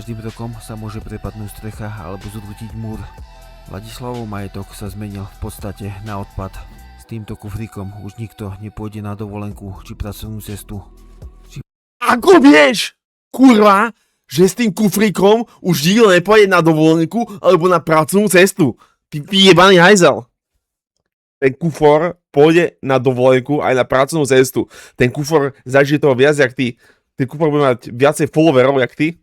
každým rokom sa môže prepadnúť strecha alebo zrútiť múr. Ladislavov majetok sa zmenil v podstate na odpad. S týmto kufríkom už nikto nepôjde na dovolenku či pracovnú cestu. Ako vieš, kurva, že s tým kufríkom už nikto nepôjde na dovolenku alebo na pracovnú cestu? Ty jebaný hajzel. Ten kufor pôjde na dovolenku aj na pracovnú cestu. Ten kufor zažije toho viac jak ty. Ten kufor bude mať viacej followerov jak ty.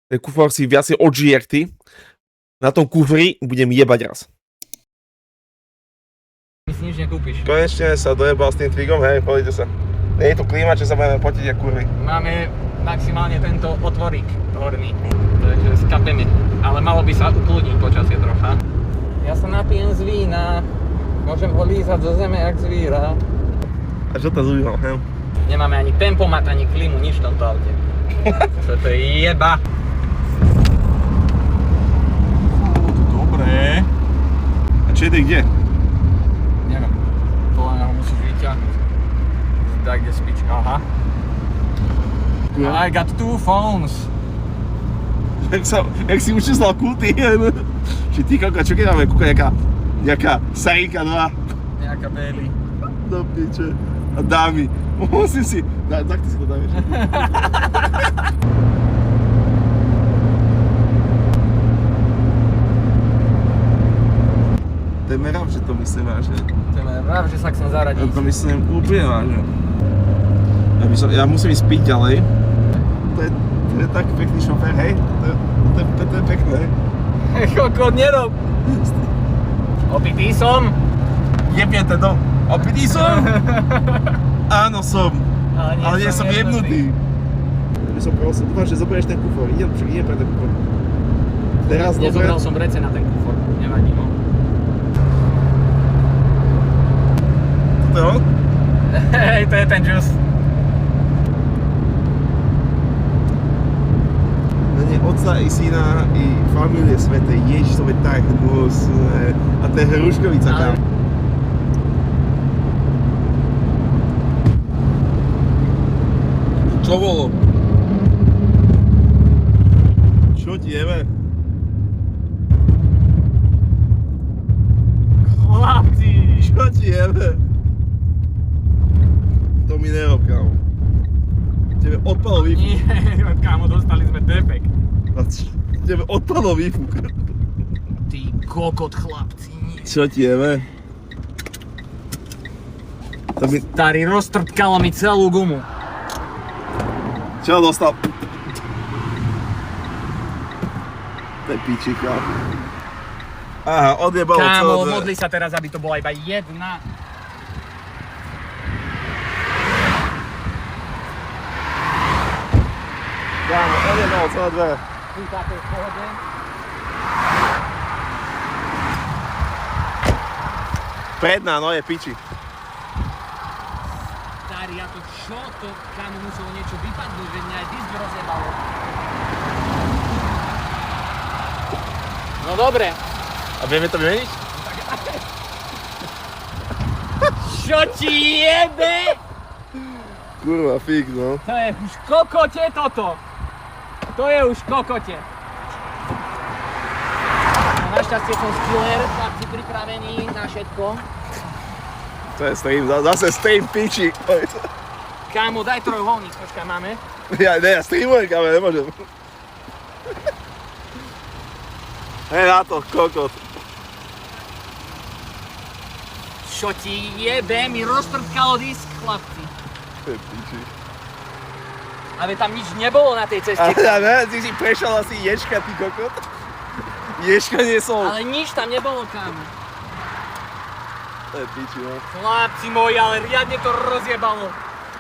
Ten kufor si viacej odžije jak ty. Na tom kufri budem jebať raz. My si nič nekúpiš. Konečne sa dojebal s tým tvigom, hej, pozrite sa. Nie je tu klíma, že sa budeme potiť jak kurvy. Máme maximálne tento otvorík horný, takže skapeme. Ale malo by sa ukludniť počasie trocha. Ja sa napijem z vína. Môžem ho lízať zo zeme jak zvíra. A čo to zúbilo, hej? Nemáme ani tempomat, ani klímu, nič v tomto aute. Čo to je jeba. Dobre. A čo je kde? Neviem. Podľa mňa ho musíš vyťahnuť. Tak, kde spička, aha. I got two phones. Jak si učíslal kulty, že ty koko, čo keď máme kúka nejaká Sarika 2? Nejaká Bailey. Do piče. A dámy. Musím si, tak ty si to dáš. To je merav, že to myslím vážne. To je rád, že sa chcem zaradiť. Ja to myslím úplne vážne. Ja musím ísť piť ďalej. To je tak pekný šofér, hej? To je pekné. Kokot, nerob! Opitý som? Jebnete do... Opitý som? Áno som. Ale nie som jebnutý. Ja som prosil, dúfam, že zoberieš ten kufor. Idem pre ten kufor. Teraz nezobral som vrece na ten kufor. Nevadí, no. Toto je on? Hej, to je ten juice. Otca i syna i familie svete, Ježiš, to je tak hnusné. A to je hruškovica tam. Čo bolo? Čo ti jeme? Chlapci! Čo ti jeme? To mi nerob, kámo. Tebe odpadol výfuk. Nie, kámo, dostali sme defekt. Tebe odpadol výfuk. Ty kokot, chlapci. Čo ti jeme? Starý, roztrpkalo mi celú gumu. Čo dostal? To je pičika. Aha, odjebalo celé. Kámo, modli sa teraz, aby to bola iba jedna. Kámo, odjebalo celé dvere. Tu táto je v pohode. Predná, no je piči. Starý, a to čo to? Kámo, muselo niečo vypadnúť, že mňa aj disk rozjebalo. No dobre. A vieme to vymeniť? Čo ti jebe? Kurva, fík, no. To je už kokote toto. To je už kokote. No, našťastie som skiller, chlapci pripravení na všetko. To je stream, zase stream piči. Kámo, daj trojuholník, počkaj, máme. Ja streamujem, kámo, nemôžem. Hej na to, kokot. Čo ti jebe, mi roztrpkalo disk, chlapci. To je piči. Ale tam nič nebolo na tej ceste. Ale ne, ty si prešiel asi ječka, ty kokot. Ječka nie som. Ale nič tam nebolo, kámo. To je piči, no. Chlapci moji, ale riadne to rozjebalo.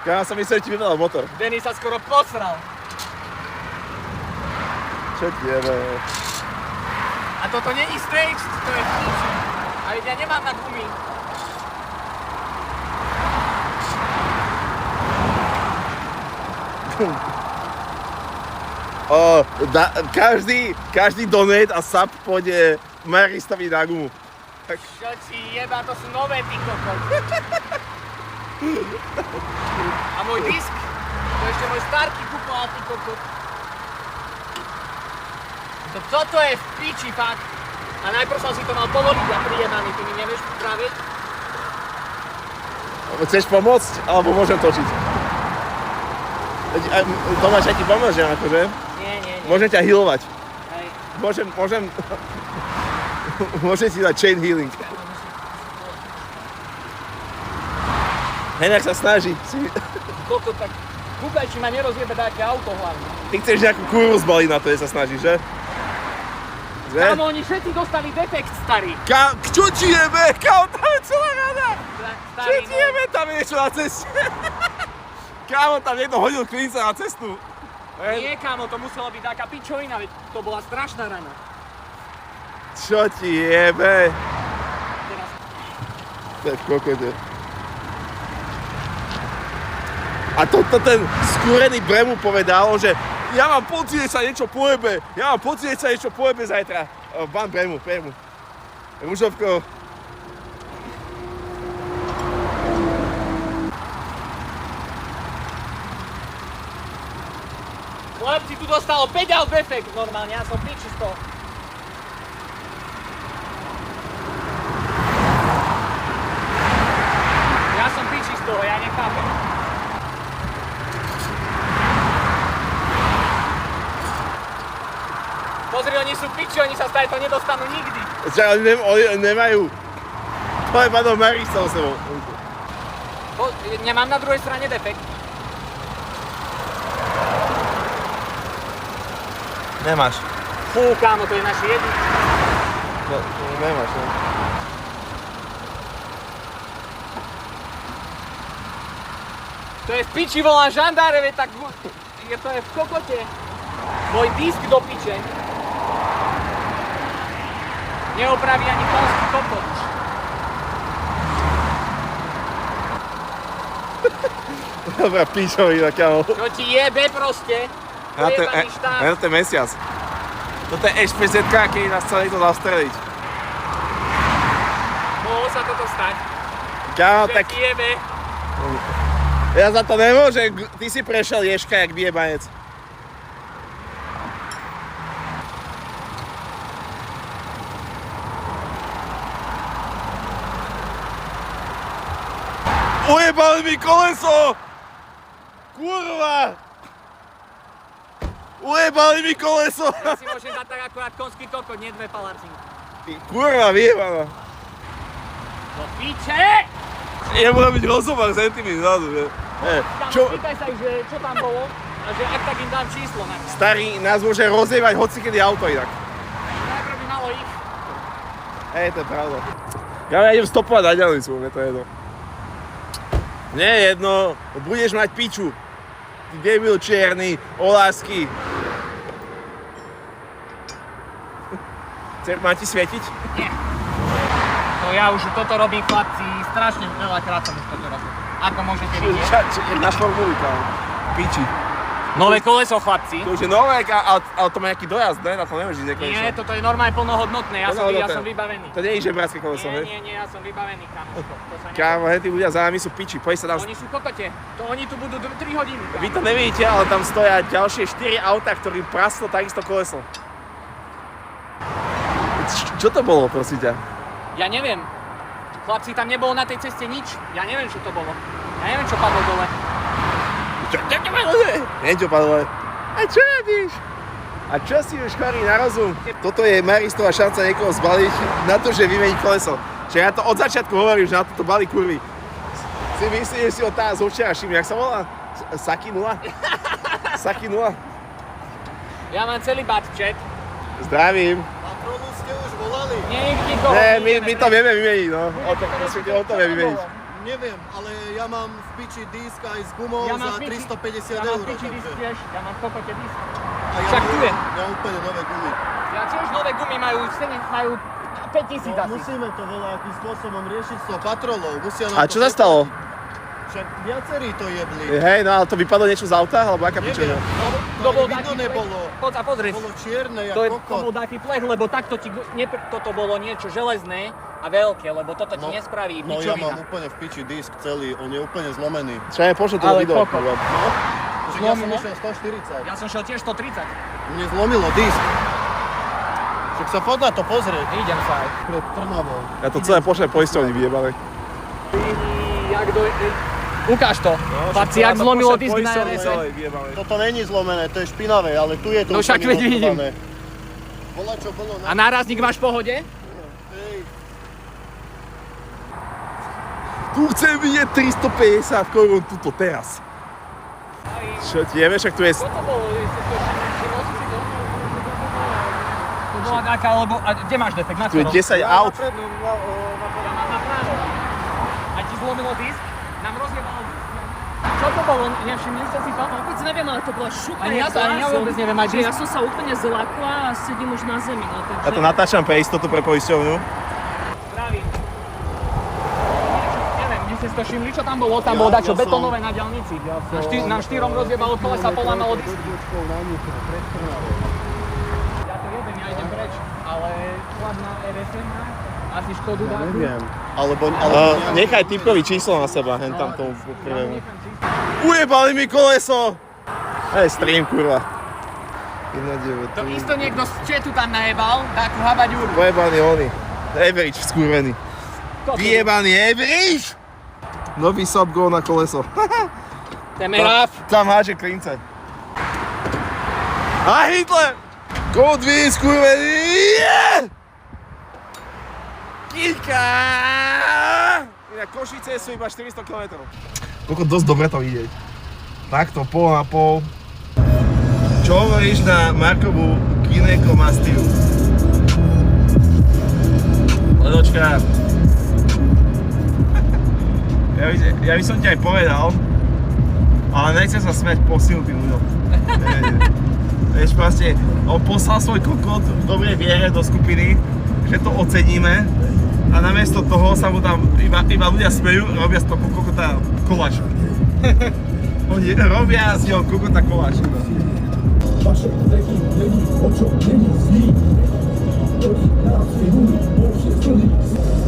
Ja som myslel, že ti vyvedal motor. Denny sa skoro posral. Čo ti jebe? A toto není stage, to je piči. A ja nemám na gumy. Každý donate a sub pôjde Maristovi na gumu. Čo ti jeba, to sú nové, ty kokot. A môj disk? To ešte môj starky kupoval, ty kokot. Toto je v piči, fakt. A najprv som si to mal povoliť a prijebaný, ty mi nevieš spraviť? Chceš pomôcť? Alebo môžem točiť? Tomáš, ja ti pomôžem, akože? Nie. Môžem ťa healovať. Hej. Môžem ti dať chain healing. Heňak sa snaží. Koľko tak... Kúkaj, či ma nerozjebe dáke auto hlavne. Ty chceš nejakú kurvu zbaliť na to, že sa snažíš, že? Kámo, oni všetci dostali defekt, starý. Čo ti jebe? Kámo, tam je celá rada. Čo Starý, ti jebe? Tam je niečo na ceste. Kámo, tam niekto hodil klinca na cestu. Nie, kámo, to musela byť taká pičovina, veď to bola strašná rana. Čo ti jebe? Teraz... To je v kokote. A toto ten skúrený Bremu povedal, že ja mám pocit, že sa niečo pohebe. Zajtra. Pán Bremu. Ružovko. Chlapci, tu dostalo 5 aut defekt normálne, ja som piči z toho. Ja som piči z toho, ja nechápem. Pozri, oni sú piči, oni sa z to nedostanú nikdy. Oni nemajú. To je pánom Marisa o sebou. Nemám na druhej strane defekt. Nemáš. Fú, kámo, to je naši jediný. No, nemáš, no. To je v piči, volám žandáre, tak to je v kokote. Môj disk do piče. Neopraví ani konský kokot. Dobrá pičovina, kámo. Čo ti jebe proste? Jebaný štát. Na ten mesiac. Toto je HPZ, keď nás chceli to zastreliť. Mohlo sa toto stať. Kámo, Čo tak ti jebe? ja za to nemôžem. Ty si prešiel Ježka jak vyjebanec. Ujebali mi koleso! Kurva! Ujebali mi koleso! Ja si môžem dať tak akurát konský kokot, nie dve palarcinky. Ty kurva, vyjebaná. Do piče! Ja budem byť rozhovor s entými vzadu, že? Kámo, pýtaj sa ich, že čo tam bolo a že ak tak im dám číslo na to. Starý nás môže rozjebať hocikedy auto inak. Najprv by malo ich. To je pravda. Ja idem stopovať na diaľnicu, mne to je jedno. Nie je jedno, budeš mať piču. Ty debil čierny, olásky. Má ti svietiť? Nie. To ja už toto robím, chlapci, strašne veľakrát som už toto robil. Ako môžete vidieť? Na formuli, kámo. Piči. Nové koleso, chlapci. To už je nové, ale to má nejaký dojazd, ne? Na to nemôžeš ísť nekonečne. Nie, toto je normálne plnohodnotné, ja som vybavený. To nie je žebrácké koleso, hej? Nie, ja som vybavený, kamoško. Kámo, hej, tí ľudia za nami sú piči, poď sa tam... Oni sú kokote, oni tu budú 3 hodiny. Vy to nevidíte, ale tam stoja ďalšie 4 autá, ktorým praslo takisto koleso. Čo to bolo, prosím ťa? Ja neviem. Chlapci, tam nebolo na tej ceste nič. Ja neviem, čo to bolo. Ja neviem, čo padlo dole. Čo padlo dole? Neviem, čo padlo dole. A čo robíš? A čo si už chorý na rozum? Toto je Maristová šanca niekoho zbaliť na to, že vymení koleso. Čiže ja to od začiatku hovorím, že na toto balí kurvy. Si myslíš, že si ho tá zo včerajším, jak sa volá? Saki 0? Saki 0? Ja mám celý chat. Zdravím. Patrolu ste už volali? Nie, nikoho. Ne, my to vieme vymeniť, no. O to vie vymeniť. Neviem, ale ja mám v piči disk aj s gumou Ja mám za piči- 350 Ja mám eur. piči disk takže- tiež, ja mám v kokote disk. A Však tu je. Ja mám úplne nové gumy. Ja tiež nové gumy majú 5000 No, asi. musíme to veľakým spôsobom riešiť s tou patrolou. Musia nám A to čo sa stalo? Však viacerí to jebli. Hej, no ale to vypadlo niečo z auta, alebo aká Neviem, pičovina? To bol ani vidno taký nebolo. Poď a pozri. Bolo čierne, jak To bol kokot. taký plech, lebo takto ti, toto bolo niečo železné a veľké, lebo toto ti nespraví No ja mám pičovina. úplne v piči disk celý, on je úplne zlomený. Čo ja pošlo to Ale video. kokot. kurva. Však ja som išiel 140. Ja som šiel tiež 130. Mne zlomilo disk. Tak sa poď na to pozrieť. Idem sa aj. Pred Trnavou. Ja to celé pošlem poisťovni vyjebali. Jak do... Ukáž to. Chlapci, jak zlomilo disk na RS. Toto není zlomené, to je špinavé, ale tu je to No však úplne veď vidím. odchované. Bola čo bolo A nárazník máš v pohode? Hej. Tu chcem vidieť 350 korún tuto teraz. Čo ti jeme, však tu je... Čo to bolo? To bola taká, lebo... A kde máš defekt? Na Tu je ktorom? 10 aut. Na právo. A ti zlomilo disk? Nám rozjebalo disk. Čo to bolo? Nevšimli ste si to? Vôbec neviem, ale to bola šupa. Ani ja to ani ja vôbec neviem, aj že ja som sa úplne zlakla a sedím už na zemi. No, takže... Ja to natáčam pre istotu pre poisťovňu. Zdravím. Neviem, my ste si to všimli, čo tam bolo? Tam bolo dačo betonové na diaľnici. Nám štyrom rozjebalo kolesa, polámalo disk. Ja to jebem, ja idem preč, ale chlap na RSM má asi škodu dáku. Neviem. Alebo Nechaj typkový číslo na seba, hen tam tomu prvému. Ujebali mi koleso! Hej, stream, kurva. 1,9. To isto niekto z chatu tam najebal, takú habaďúru. Pojebaný oni. Average, skurvený. Vyjebaný average! Nový sub go na koleso. Temeraf. Tam háže klince. A Hitler! Goldwyn, skurvený! Yeah! Kika! Inak Košice sú iba 400 km. Koľko dosť dobre to ide. Takto, pol na pol. Čo hovoríš na Markovú ginekomastiu? Ledočka. Ja by som ti aj povedal, ale nechcem sa smeť posilnutým ľuďom. Vieš, proste, on poslal svoj kokot v dobrej viere do skupiny, že to oceníme a namiesto toho sa mu tam iba ľudia smejú, robia z toho kokota koláč. Oni robia z neho kokota koláč.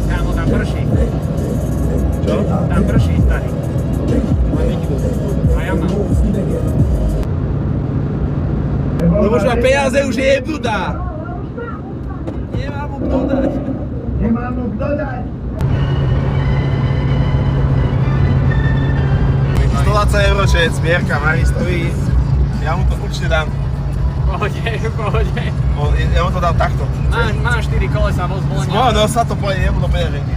Kámo, tam prší. Čo? Tam prší, starý. A ja mám. Lebo už má peniaze, už je jebnú dá. Nemám mu kto dať. Nemám mu kto dať. 120 € čo je smierka Maristovi. Ja mu to určite dám. V pohode. Ja mu to dám takto. Máš 4 kolesa vo zvolenia. No sa to pôjde jemu do peňaženky.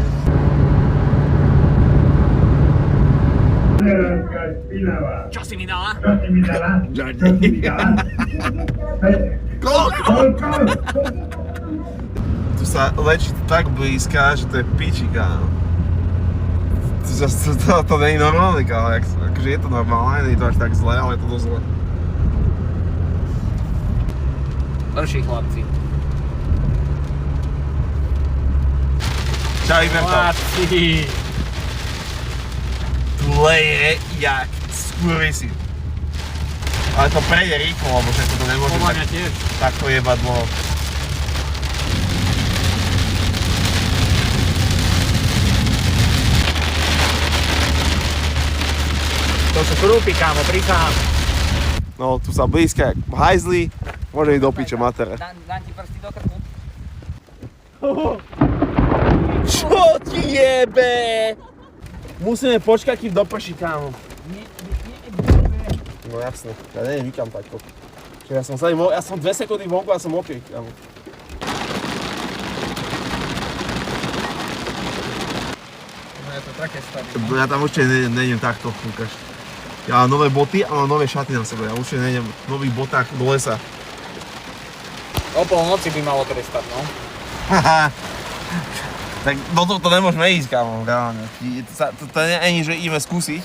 Čo si mi dala? Koľko? Tu sa lečí tak blízka, že to je pičika. To není normálne, ale akože je to normálne, nie je to až tak zlé, ale je to dosť zlé. Prší, chlapci. Čau, Iberto. Chlapci. Tu leje jak skurvysy. Ale to prejde rýchlo, lebo že to nemôže Podľa mňa tiež. takto jebať dlho. To sú krúpy, kámo, prisahám. No, tu sa blízka jak hajzli, môže ísť do piče matere. Dám ti prsty do krku. Čo ti jebe? Musíme počkať, kým doprší, kámo. No jasne, ja neviem nikam tak. Ja som 2 sekundy vonku a som mokrý, kámo. No je to také stavy. Ja tam určite nejdem takto, ukáž. Ja mám nové boty a mám nové šaty na sebe, ja určite nejdem v nových botách do lesa. O polnoci by malo prestať, no. Haha. Tak do tohto nemôžeme ísť, kámo, reálne. To nie je ani, že ideme skúsiť.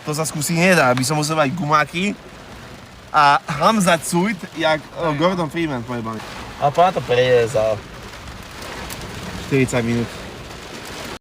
To sa skúsiť nedá, aby som musel mať gumáky a hamzať suit, jak Gordon Freeman pojebaný. Ale pána to prejde za 40 minút.